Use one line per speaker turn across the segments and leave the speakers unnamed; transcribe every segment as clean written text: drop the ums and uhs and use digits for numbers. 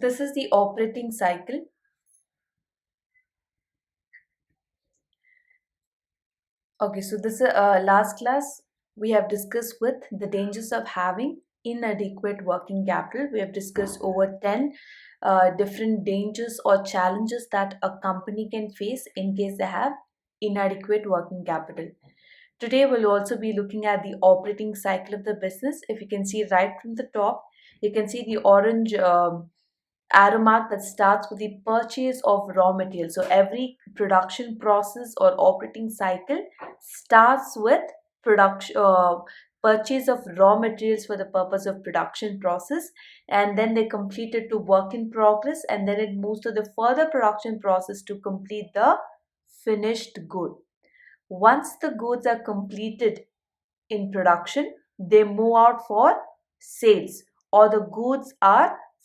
this is the operating cycle. Okay, so this last class we have discussed with the dangers of having inadequate working capital. We have discussed over 10 different dangers or challenges that a company can face in case they have inadequate working capital. Today we'll also be looking at the operating cycle of the business. If you can see right from the top, you can see the orange arrow mark that starts with the purchase of raw material. So every production process or operating cycle starts with production purchase of raw materials for the purpose of production process, and then they complete it to work in progress, and then it moves to the further production process to complete the finished good. Once the goods are completed in production, they move out for sales, or the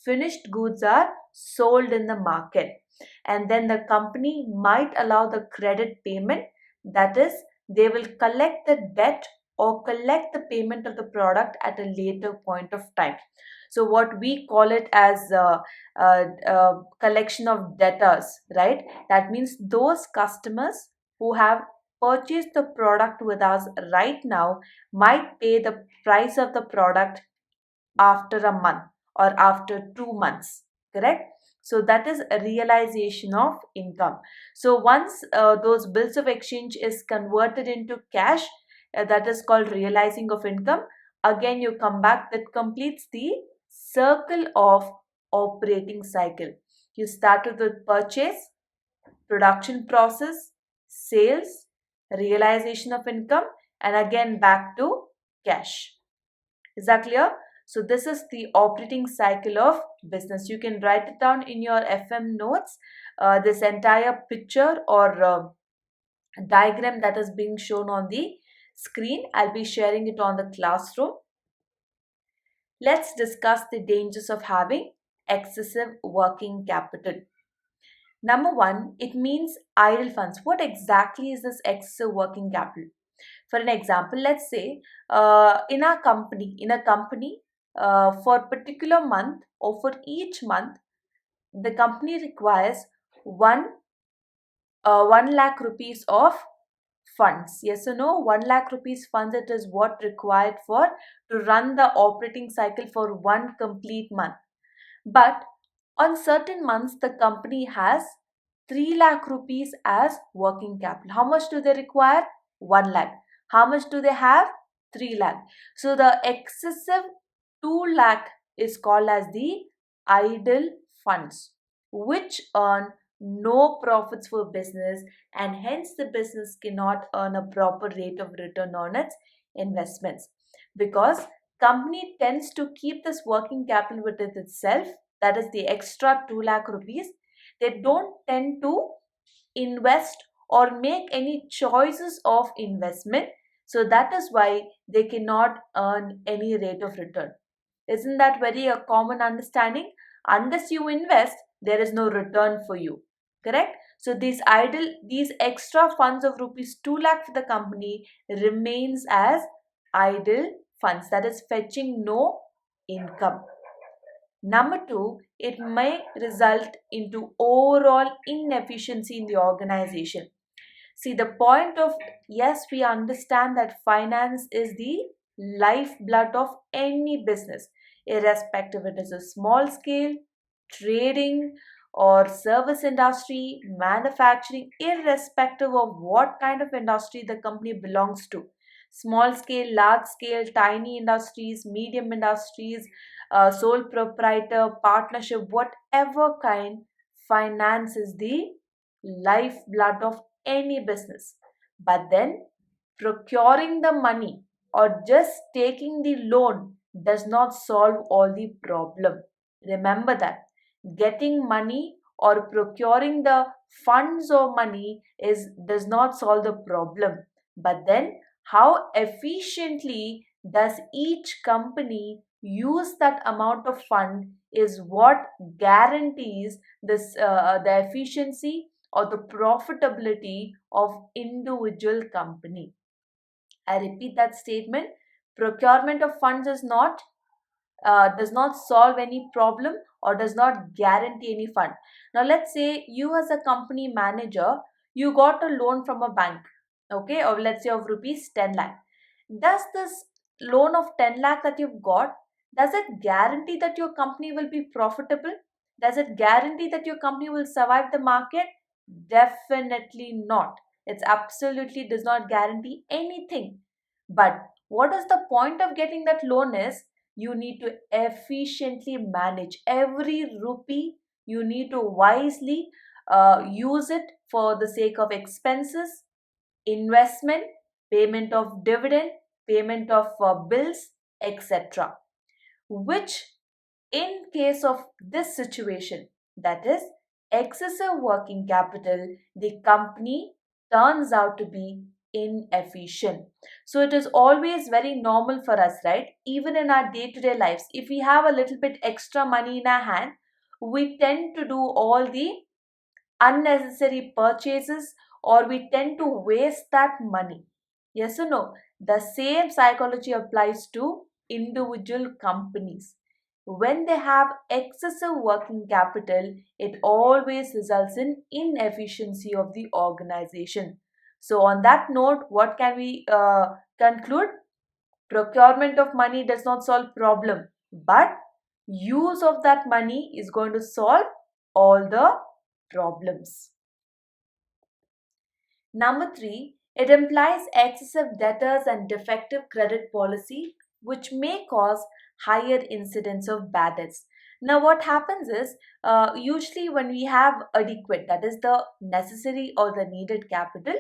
finished goods are sold in the market, and then the company might allow the credit payment. That is, they will collect the debt or collect the payment of the product at a later point of time. So what we call it as collection of debtors, right? That means those customers who have purchased the product with us right now might pay the price of the product after a month or after 2 months, correct? So that is a realization of income. So once those bills of exchange is converted into cash, that is called realizing of income. Again, you come back, that completes the circle of operating cycle. You started with purchase, production process, sales, realization of income, and again back to cash. Is that clear? So this is the operating cycle of business. You can write it down in your FM notes. This entire picture or diagram that is being shown on the screen, I'll be sharing it on the classroom. Let's discuss the dangers of having excessive working capital. Number one, it means idle funds. What exactly is this excessive working capital? For an example, let's say in a company, for a particular month or for each month, the company requires 1 lakh rupees of funds. Yes or no? 1 lakh rupees funds, it is what required for to run the operating cycle for one complete month. But on certain months, the company has 3 lakh rupees as working capital. How much do they require? 1 lakh. How much do they have? 3 lakh. So the excessive 2 lakh is called as the idle funds, which earn no profits for business, and hence the business cannot earn a proper rate of return on its investments, because company tends to keep this working capital within itself, that is the extra 2 lakh rupees. They don't tend to invest or make any choices of investment. So that is why they cannot earn any rate of return. Isn't that very a common understanding? Unless you invest, there is no return for you. Correct? So these extra funds of rupees 2 lakh for the company remains as idle funds, that is fetching no income. Number two, it may result into overall inefficiency in the organization. See, the point of, yes, we understand that finance is the lifeblood of any business, irrespective it is a small scale, trading, or service industry, manufacturing, irrespective of what kind of industry the company belongs to. Small scale, large scale, tiny industries, medium industries, sole proprietor, partnership, whatever kind, finance is the lifeblood of any business. But then, procuring the money or just taking the loan does not solve all the problem. Remember that getting money or procuring the funds or money is does not solve the problem. But then, how efficiently does each company use that amount of fund is what guarantees the efficiency or the profitability of individual company. I repeat that statement. Procurement of funds is not does not solve any problem or does not guarantee any fund. Now, let's say you as a company manager, you got a loan from a bank, okay, or let's say of rupees 10 lakh. Does this loan of 10 lakh that you've got, does it guarantee that your company will be profitable? Does it guarantee that your company will survive the market? Definitely not. It absolutely does not guarantee anything. But what is the point of getting that loan is you need to efficiently manage every rupee. You need to wisely use it for the sake of expenses, investment, payment of dividend, payment of bills, etc. Which, in case of this situation, that is excessive working capital, the company turns out to be inefficient. So it is always very normal for us, right? Even in our day to day lives, if we have a little bit extra money in our hand, we tend to do all the unnecessary purchases, or we tend to waste that money. Yes or no? The same psychology applies to individual companies. When they have excessive working capital, it always results in inefficiency of the organization. So, on that note, what can we conclude? Procurement of money does not solve problem, but use of that money is going to solve all the problems. Number three, it implies excessive debtors and defective credit policy, which may cause higher incidence of bad debts. Now, what happens is usually when we have adequate, that is the necessary or the needed capital,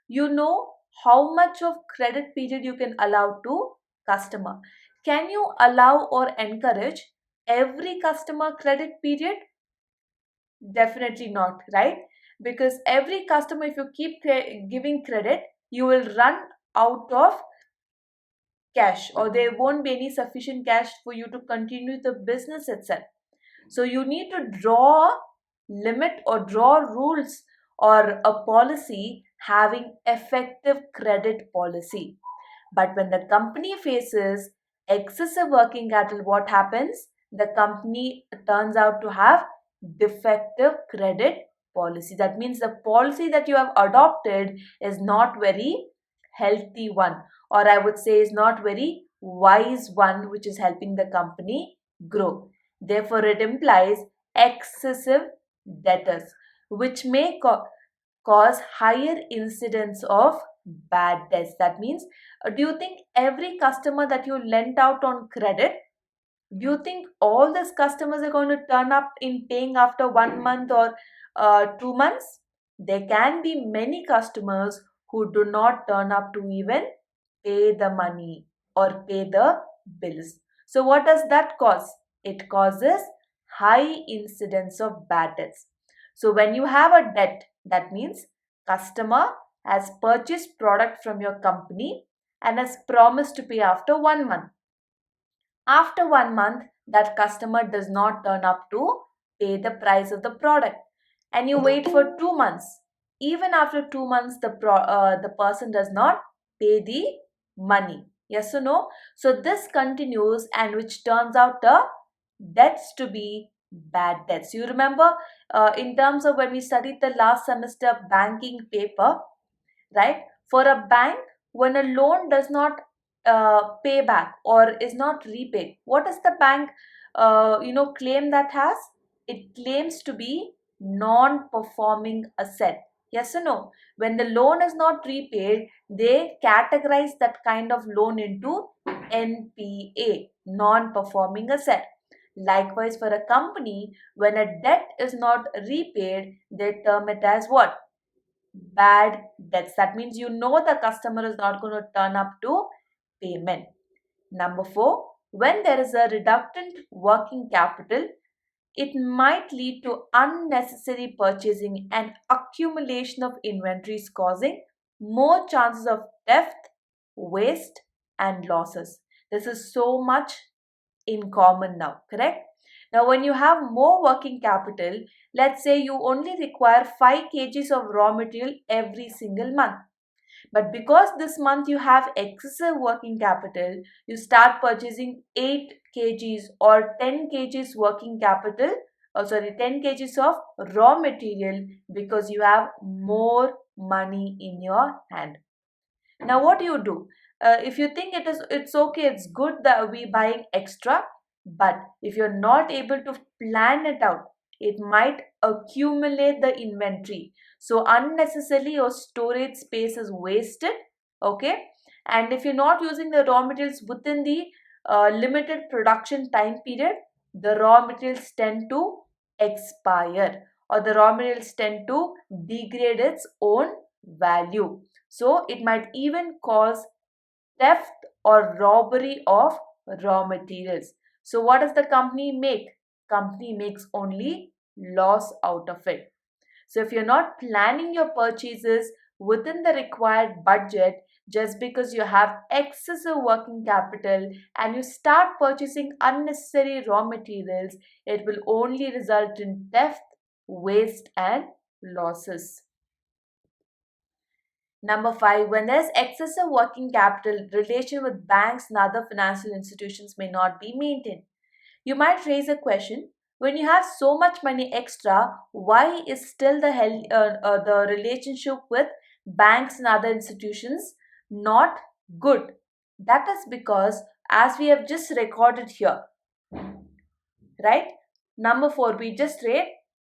you know how much of credit period you can allow to customer. Can you allow or encourage every customer credit period? Definitely not, right? Because every customer, if you keep giving credit, you will run out of cash, or there won't be any sufficient cash for you to continue the business itself. So you need to draw limit or draw rules or a policy having effective credit policy. But when the company faces excessive working capital, what happens? The company turns out to have defective credit policy. That means the policy that you have adopted is not very healthy one, or I would say is not very wise one, which is helping the company grow. Therefore, it implies excessive debtors, which may cause higher incidence of bad debts. That means, do you think every customer that you lent out on credit, do you think all these customers are going to turn up in paying after 1 month or 2 months? There can be many customers who do not turn up to even pay the money or pay the bills. So, what does that cause? It causes high incidence of bad debts. So, when you have a debt, that means customer has purchased product from your company and has promised to pay after 1 month. After 1 month, that customer does not turn up to pay the price of the product, and you wait for 2 months. Even after 2 months, the person does not pay the money. Yes or no? So this continues, and which turns out the debts to be bad debts. You remember, in terms of when we studied the last semester banking paper, right? For a bank, when a loan does not pay back or is not repaid, what does the bank claim that has? It claims to be non-performing asset. Yes or no? When the loan is not repaid, they categorize that kind of loan into NPA, non-performing asset. Likewise, for a company, when a debt is not repaid, they term it as what? Bad debts. That means you know the customer is not going to turn up to payment. Number four, when there is a reductant working capital, it might lead to unnecessary purchasing and accumulation of inventories, causing more chances of theft, waste, and losses. This is so much in common now, correct? Now, when you have more working capital, let's say you only require 5 kgs of raw material every single month. But because this month you have excessive working capital, you start purchasing 8 kgs or 10 kgs working capital, 10 kgs of raw material, because you have more money in your hand. Now what do you do? If you think it's okay, it's good that we buying extra, but if you're not able to plan it out, it might accumulate the inventory. So unnecessarily your storage space is wasted. Okay, and if you're not using the raw materials within the limited production time period, the raw materials tend to expire, or the raw materials tend to degrade its own value. So it might even cause theft or robbery of raw materials. So what does the company make? Company makes only loss out of it. So if you're not planning your purchases within the required budget, just because you have excessive working capital and you start purchasing unnecessary raw materials, it will only result in theft, waste and losses. Number five, when there's excessive working capital, relation with banks and other financial institutions may not be maintained. You might raise a question: when you have so much money extra, why is still the relationship with banks and other institutions not good? That is because, as we have just recorded here, right? Number four, we just read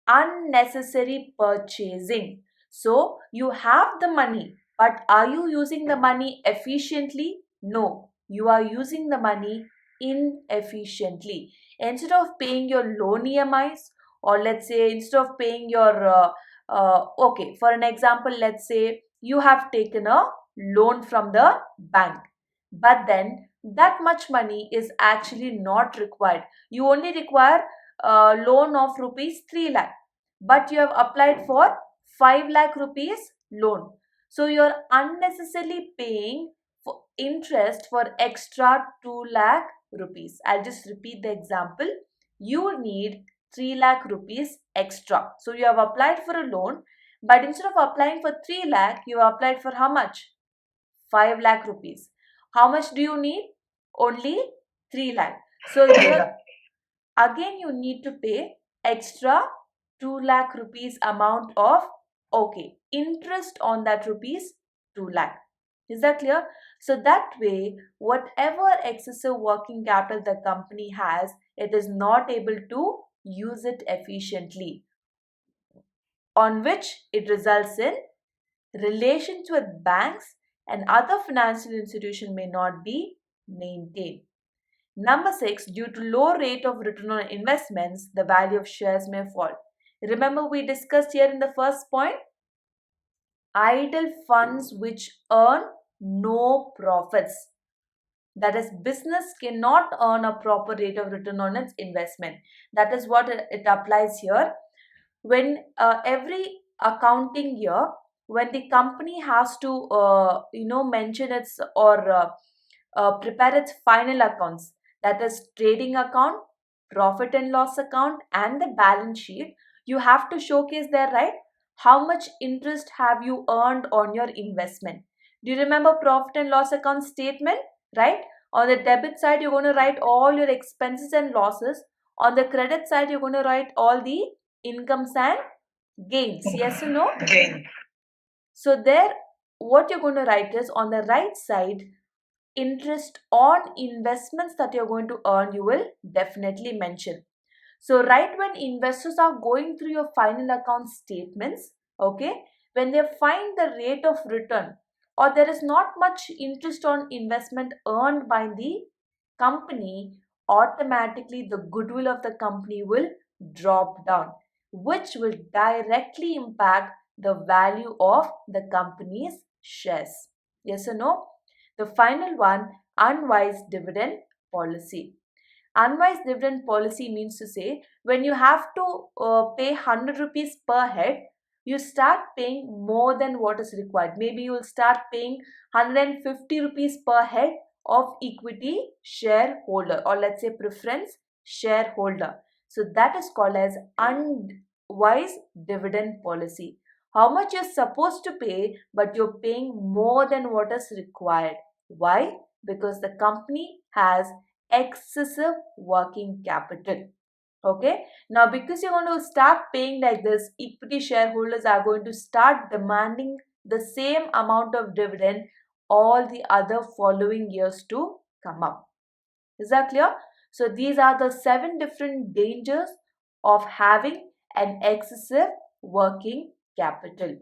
unnecessary purchasing. So you have the money, but are you using the money efficiently? No, you are using the money inefficiently. Instead of paying your loan EMIs, or let's say instead of paying your, okay, for an example, let's say you have taken a loan from the bank, but then that much money is actually not required. You only require a loan of rupees 3 lakh, but you have applied for 5 lakh rupees loan. So you are unnecessarily paying for interest for extra 2 lakh rupees. I'll just repeat the example. You need 3 lakh rupees extra. So you have applied for a loan, but instead of applying for 3 lakh, you have applied for how much? 5 lakh rupees. How much do you need? Only 3 lakh. So here again you need to pay extra 2 lakh rupees amount of, okay, interest on that rupees 2 lakh. Is that clear? So that way, whatever excessive working capital the company has, it is not able to use it efficiently, on which it results in relations with banks and other financial institutions may not be maintained. Number six, due to low rate of return on investments, the value of shares may fall. Remember, we discussed here in the first point, idle funds which earn no profits. That is, business cannot earn a proper rate of return on its investment. That is what it applies here. When every accounting year, when the company has to mention its, or prepare its final accounts, that is trading account, profit and loss account and the balance sheet, you have to showcase there, right, how much interest have you earned on your investment. Do you remember profit and loss account statement, right? On the debit side you're going to write all your expenses and losses. On the credit side you're going to write all the incomes and gains. Yes or no? Gain. So there, what you're going to write is, on the right side, interest on investments that you're going to earn, you will definitely mention. So right when investors are going through your final account statements, okay, when they find the rate of return, or there is not much interest on investment earned by the company, automatically the goodwill of the company will drop down, which will directly impact the value of the company's shares. Yes or no? The final one, unwise dividend policy. Unwise dividend policy means to say, when you have to pay 100 rupees per head, you start paying more than what is required. Maybe you will start paying 150 rupees per head of equity shareholder, or let's say preference shareholder. So that is called as unwise dividend policy. How much you're supposed to pay, but you're paying more than what is required. Why? Because the company has excessive working capital. Okay, now because you're going to start paying like this, equity shareholders are going to start demanding the same amount of dividend all the other following years to come up. Is that clear? So these are the 7 different dangers of having an excessive working capital.